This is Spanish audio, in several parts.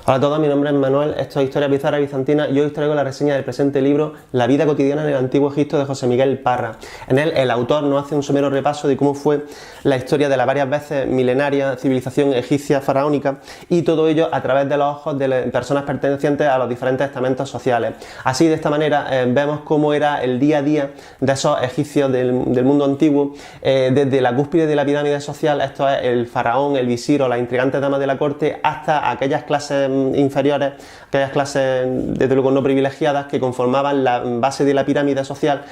Hola a todos, mi nombre es Manuel, esto es Historia Bizarra Bizantina y hoy os traigo la reseña del presente libro La vida cotidiana en el Antiguo Egipto de José Miguel Parra. En él el autor nos hace un somero repaso de cómo fue la historia de la varias veces milenaria civilización egipcia faraónica y todo ello a través de los ojos de personas pertenecientes a los diferentes estamentos sociales. Así, de esta manera, vemos cómo era el día a día de esos egipcios del mundo antiguo, desde la cúspide de la pirámide social, esto es el faraón, el visir o las intrigantes damas de la corte, hasta aquellas clases inferiores, aquellas clases desde luego no privilegiadas que conformaban la base de la pirámide social,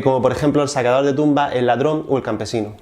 como por ejemplo el saqueador de tumbas, el ladrón o el campesino.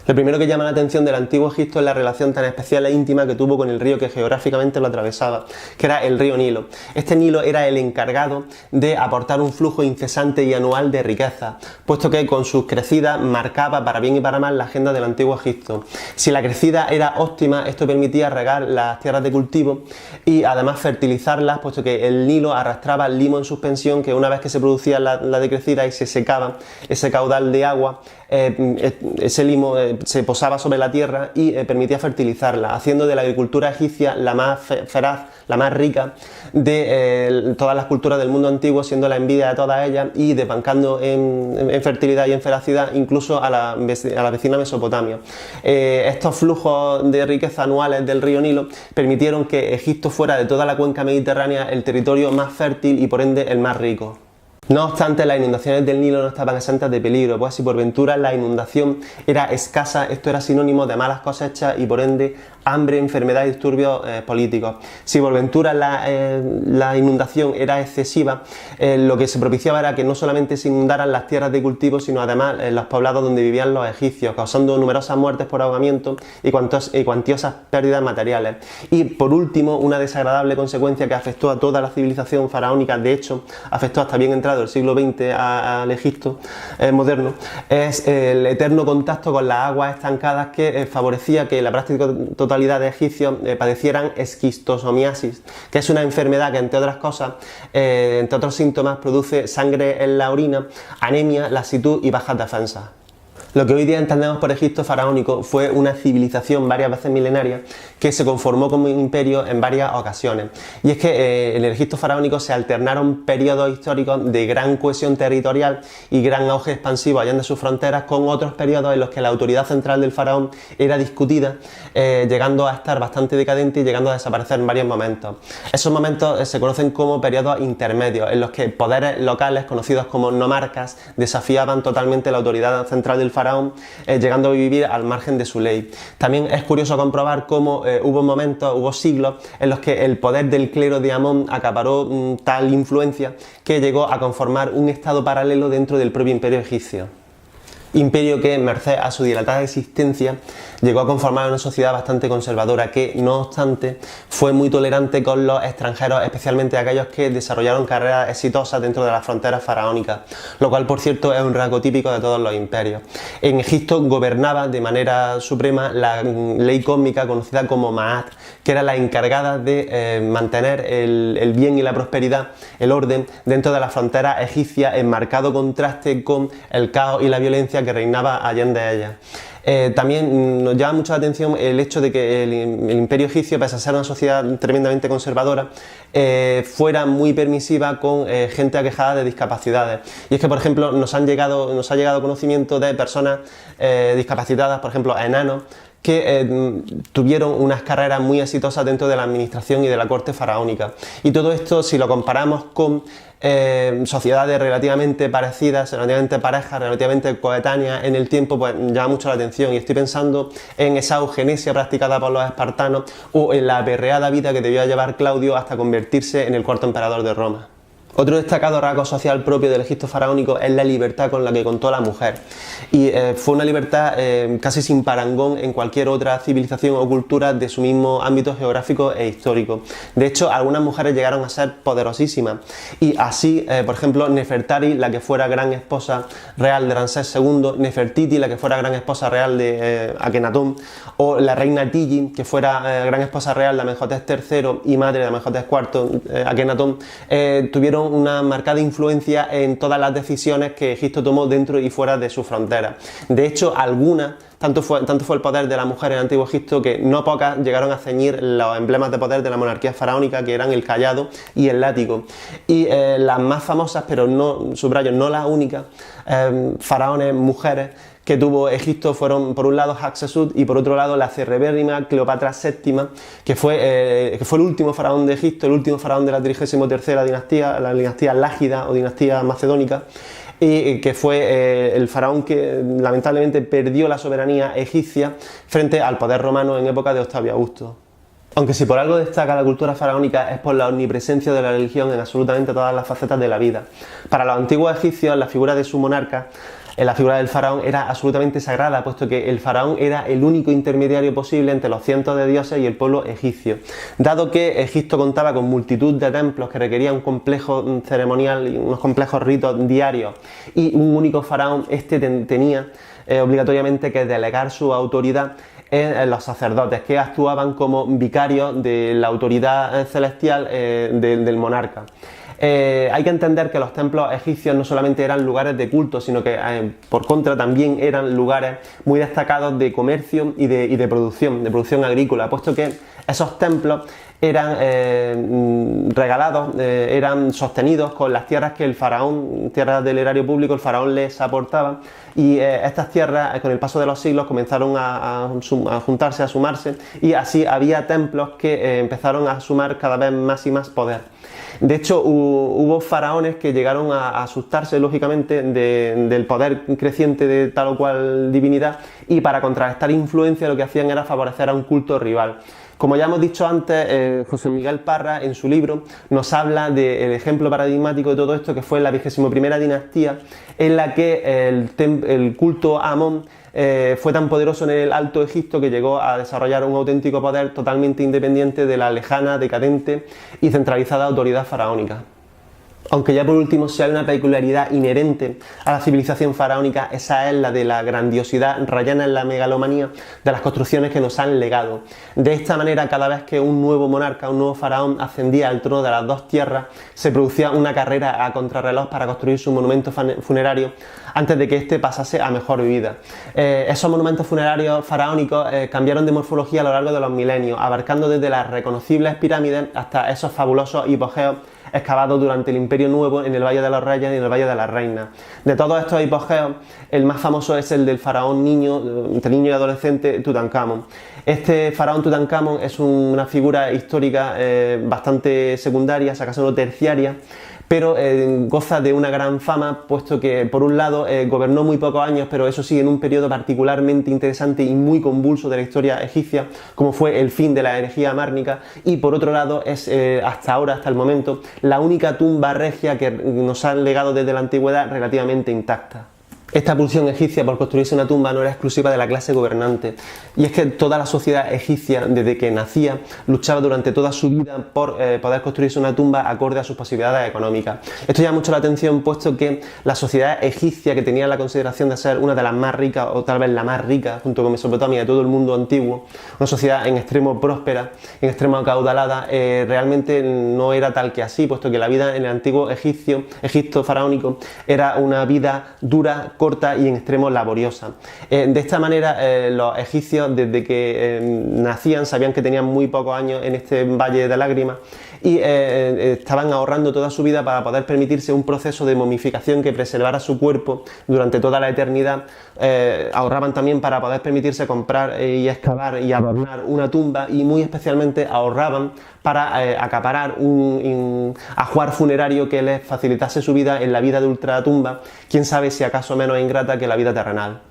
Lo primero que llama la atención del antiguo Egipto es la relación tan especial e íntima que tuvo con el río que geográficamente lo atravesaba, que era el río Nilo. Este Nilo era el encargado de aportar un flujo incesante y anual de riqueza, puesto que con sus crecidas marcaba para bien y para mal la agenda del antiguo Egipto. Si la crecida era óptima, esto permitía regar las tierras de cultivo y además fertilizarlas, puesto que el Nilo arrastraba el limo en suspensión, que una vez que se producía la decrecida y se secaba ese caudal de agua, ese limo se posaba sobre la tierra y permitía fertilizarla, haciendo de la agricultura egipcia la más feraz, la más rica de todas las culturas del mundo antiguo, siendo la envidia de todas ellas y desbancando en fertilidad y en feracidad incluso a la vecina Mesopotamia. Estos flujos de riqueza anuales del río Nilo permitieron que Egipto fuera de toda la cuenca mediterránea el territorio más fértil y por ende el más rico. No obstante, las inundaciones del Nilo no estaban exentas de peligro, pues si por ventura la inundación era escasa, esto era sinónimo de malas cosechas y por ende hambre, enfermedad y disturbios políticos. Si por ventura la inundación era excesiva, lo que se propiciaba era que no solamente se inundaran las tierras de cultivo, sino además los poblados donde vivían los egipcios, causando numerosas muertes por ahogamiento y cuantiosas pérdidas materiales. Y por último, una desagradable consecuencia que afectó a toda la civilización faraónica, de hecho, afectó hasta bien entrado el siglo XX al Egipto moderno, es el eterno contacto con las aguas estancadas que favorecía que la práctica totalidad de egipcios padecieran esquistosomiasis, que es una enfermedad que entre otras cosas, entre otros síntomas, produce sangre en la orina, anemia, laxitud y bajas defensas. Lo que hoy día entendemos por Egipto faraónico fue una civilización varias veces milenaria que se conformó como imperio en varias ocasiones. Y es que en el Egipto faraónico se alternaron periodos históricos de gran cohesión territorial y gran auge expansivo allá de sus fronteras, con otros periodos en los que la autoridad central del faraón era discutida, llegando a estar bastante decadente y llegando a desaparecer en varios momentos. Esos momentos se conocen como periodos intermedios, en los que poderes locales, conocidos como nomarcas, desafiaban totalmente la autoridad central del faraón, llegando a vivir al margen de su ley. También es curioso comprobar cómo hubo siglos en los que el poder del clero de Amón acaparó tal influencia que llegó a conformar un estado paralelo dentro del propio imperio egipcio. Imperio que, merced a su dilatada existencia, llegó a conformar una sociedad bastante conservadora que, no obstante, fue muy tolerante con los extranjeros, especialmente aquellos que desarrollaron carreras exitosas dentro de las fronteras faraónicas, lo cual, por cierto, es un rasgo típico de todos los imperios. En Egipto gobernaba de manera suprema la ley cósmica conocida como Ma'at, que era la encargada de mantener el bien y la prosperidad, el orden, dentro de las fronteras egipcias, en marcado contraste con el caos y la violencia que reinaba allende ellas. También nos llama mucho la atención el hecho de que el imperio egipcio, pese a ser una sociedad tremendamente conservadora, fuera muy permisiva con gente aquejada de discapacidades. Y es que, por ejemplo, nos ha llegado conocimiento de personas discapacitadas, por ejemplo, enanos, que tuvieron unas carreras muy exitosas dentro de la administración y de la corte faraónica. Y todo esto, si lo comparamos con sociedades relativamente parecidas, relativamente parejas, relativamente coetáneas en el tiempo, pues llama mucho la atención. Y estoy pensando en esa eugenesia practicada por los espartanos o en la aperreada vida que debió llevar Claudio hasta convertirse en el cuarto emperador de Roma. Otro destacado rasgo social propio del Egipto faraónico es la libertad con la que contó la mujer, y fue una libertad casi sin parangón en cualquier otra civilización o cultura de su mismo ámbito geográfico e histórico. De hecho, algunas mujeres llegaron a ser poderosísimas, y así, por ejemplo, Nefertari, la que fuera gran esposa real de Ramsés II, Nefertiti, la que fuera gran esposa real de Akenatón, o la reina Tigi, que fuera gran esposa real de Amenhotep III y madre de Amenhotep IV, Akenatón, tuvieron una marcada influencia en todas las decisiones que Egipto tomó dentro y fuera de sus fronteras. De hecho, algunas tanto fue el poder de la mujer en el Antiguo Egipto que no pocas llegaron a ceñir los emblemas de poder de la monarquía faraónica, que eran el cayado y el látigo. Y las más famosas, pero no, subrayo, no las únicas, faraones, mujeres, que tuvo Egipto fueron por un lado Hatshepsut y por otro lado la cerrebérrima Cleopatra VII, que fue el último faraón de Egipto, el último faraón de la 33ª dinastía, la dinastía Lágida o dinastía macedónica, y que fue el faraón que lamentablemente perdió la soberanía egipcia frente al poder romano en época de Octavio Augusto. Aunque si por algo destaca la cultura faraónica es por la omnipresencia de la religión en absolutamente todas las facetas de la vida. Para los antiguos egipcios, la figura de su monarca, la figura del faraón, era absolutamente sagrada, puesto que el faraón era el único intermediario posible entre los cientos de dioses y el pueblo egipcio. Dado que Egipto contaba con multitud de templos que requerían un complejo ceremonial y unos complejos ritos diarios, y un único faraón, tenía obligatoriamente que delegar su autoridad en los sacerdotes, que actuaban como vicarios de la autoridad celestial del monarca. Hay que entender que los templos egipcios no solamente eran lugares de culto, sino que por contra también eran lugares muy destacados de comercio y de producción agrícola, puesto que esos templos eran regalados, eran sostenidos con las tierras que el faraón, tierras del erario público, el faraón les aportaba, y estas tierras con el paso de los siglos comenzaron a juntarse, a sumarse, y así había templos que empezaron a sumar cada vez más y más poder. De hecho, hubo faraones que llegaron a asustarse, lógicamente, del poder creciente de tal o cual divinidad, y para contrarrestar influencia lo que hacían era favorecer a un culto rival. Como ya hemos dicho antes, José Miguel Parra en su libro nos habla del ejemplo paradigmático de todo esto, que fue la 21ª dinastía, en la que el culto a Amón fue tan poderoso en el Alto Egipto que llegó a desarrollar un auténtico poder totalmente independiente de la lejana, decadente y centralizada autoridad faraónica. Aunque ya por último, si hay una peculiaridad inherente a la civilización faraónica, esa es la de la grandiosidad rayana en la megalomanía de las construcciones que nos han legado. De esta manera, cada vez que un nuevo monarca, un nuevo faraón ascendía al trono de las dos tierras, se producía una carrera a contrarreloj para construir su monumento funerario antes de que éste pasase a mejor vida. Esos monumentos funerarios faraónicos cambiaron de morfología a lo largo de los milenios, abarcando desde las reconocibles pirámides hasta esos fabulosos hipogeos excavados durante el Imperio Nuevo en el Valle de los Reyes y en el Valle de las Reinas. De todos estos hipogeos, el más famoso es el del faraón niño, entre niño y adolescente, Tutankamón. Este faraón Tutankamón es una figura histórica bastante secundaria, si acaso no terciaria, pero goza de una gran fama, puesto que por un lado gobernó muy pocos años, pero eso sí en un periodo particularmente interesante y muy convulso de la historia egipcia, como fue el fin de la herejía márnica, y por otro lado es hasta ahora, hasta el momento, la única tumba regia que nos han legado desde la antigüedad relativamente intacta. Esta pulsión egipcia por construirse una tumba no era exclusiva de la clase gobernante, y es que toda la sociedad egipcia, desde que nacía, luchaba durante toda su vida por poder construirse una tumba acorde a sus posibilidades económicas. Esto llama mucho la atención, puesto que la sociedad egipcia, que tenía la consideración de ser una de las más ricas, o tal vez la más rica, junto con Mesopotamia, de todo el mundo antiguo, una sociedad en extremo próspera, en extremo acaudalada, realmente no era tal que así, puesto que la vida en el antiguo Egipto faraónico, era una vida dura, corta y en extremo laboriosa. De esta manera, los egipcios, desde que nacían, sabían que tenían muy pocos años en este valle de lágrimas, y estaban ahorrando toda su vida para poder permitirse un proceso de momificación que preservara su cuerpo durante toda la eternidad. Ahorraban también para poder permitirse comprar y excavar y adornar una tumba, y muy especialmente ahorraban para acaparar un ajuar funerario que les facilitase su vida en la vida de ultratumba, quién sabe si acaso menos ingrata que la vida terrenal.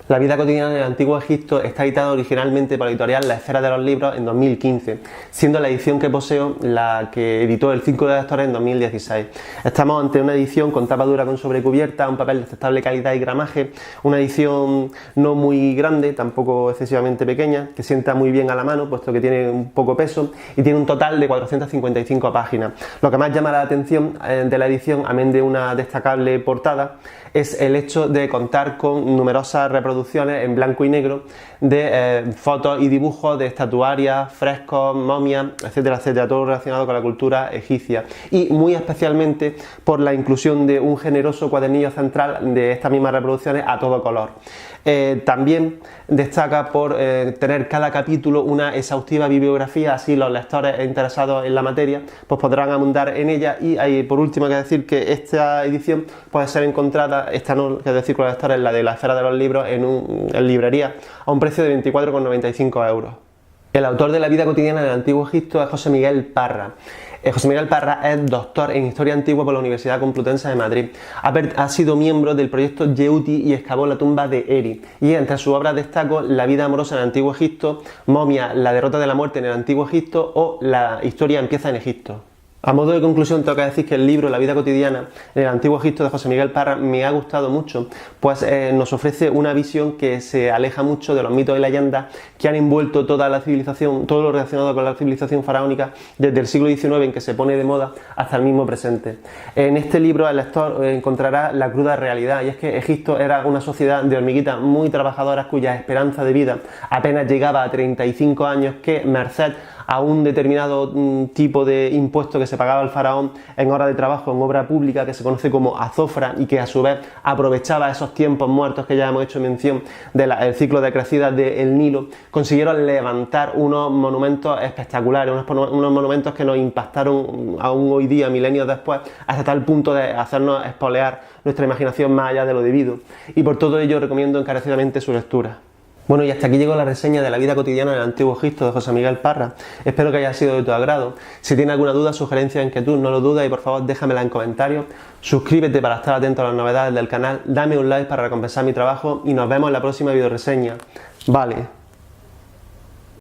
La vida cotidiana del Antiguo Egipto está editada originalmente por la editorial La Esfera de los Libros en 2015, siendo la edición que poseo la que editó el Círculo de Lectores en 2016. Estamos ante una edición con tapa dura con sobrecubierta, un papel de aceptable calidad y gramaje, una edición no muy grande, tampoco excesivamente pequeña, que sienta muy bien a la mano, puesto que tiene un poco peso, y tiene un total de 455 páginas. Lo que más llama la atención de la edición, amén de una destacable portada, es el hecho de contar con numerosas reproducciones en blanco y negro de fotos y dibujos de estatuarias, frescos, momias, etcétera, etcétera, todo relacionado con la cultura egipcia, y muy especialmente por la inclusión de un generoso cuadernillo central de estas mismas reproducciones a todo color. También destaca por tener cada capítulo una exhaustiva bibliografía, así los lectores interesados en la materia pues podrán abundar en ella. Y por último hay que decir que esta edición puede ser encontrada, esta no, que decir con los lectores, la de la Esfera de los Libros, en librería a un precio de 24,95 €. El autor de la vida cotidiana del Antiguo Egipto es José Miguel Parra. José Miguel Parra es doctor en Historia Antigua por la Universidad Complutense de Madrid. Ha sido miembro del proyecto Yeuti y excavó la tumba de Eri. Y entre sus obras destaco La vida amorosa en el Antiguo Egipto, Momia, la derrota de la muerte en el Antiguo Egipto o La historia empieza en Egipto. A modo de conclusión, tengo que decir que el libro La vida cotidiana en el Antiguo Egipto de José Miguel Parra me ha gustado mucho, pues nos ofrece una visión que se aleja mucho de los mitos y leyendas que han envuelto toda la civilización, todo lo relacionado con la civilización faraónica desde el siglo XIX, en que se pone de moda, hasta el mismo presente. En este libro el lector encontrará la cruda realidad, y es que Egipto era una sociedad de hormiguitas muy trabajadoras cuya esperanza de vida apenas llegaba a 35 años, que merced a un determinado tipo de impuesto que se pagaba al faraón en horas de trabajo en obra pública, que se conoce como azofra, y que a su vez aprovechaba esos tiempos muertos que ya hemos hecho mención del ciclo de crecidas del Nilo, consiguieron levantar unos monumentos espectaculares, unos monumentos que nos impactaron aún hoy día, milenios después, hasta tal punto de hacernos espolear nuestra imaginación más allá de lo debido. Y por todo ello recomiendo encarecidamente su lectura. Bueno, y hasta aquí llegó la reseña de La vida cotidiana del Antiguo Egipto de José Miguel Parra. Espero que haya sido de tu agrado. Si tienes alguna duda, sugerencia, inquietud, no lo dudes y por favor déjamela en comentarios. Suscríbete para estar atento a las novedades del canal, dame un like para recompensar mi trabajo y nos vemos en la próxima videoreseña. Vale.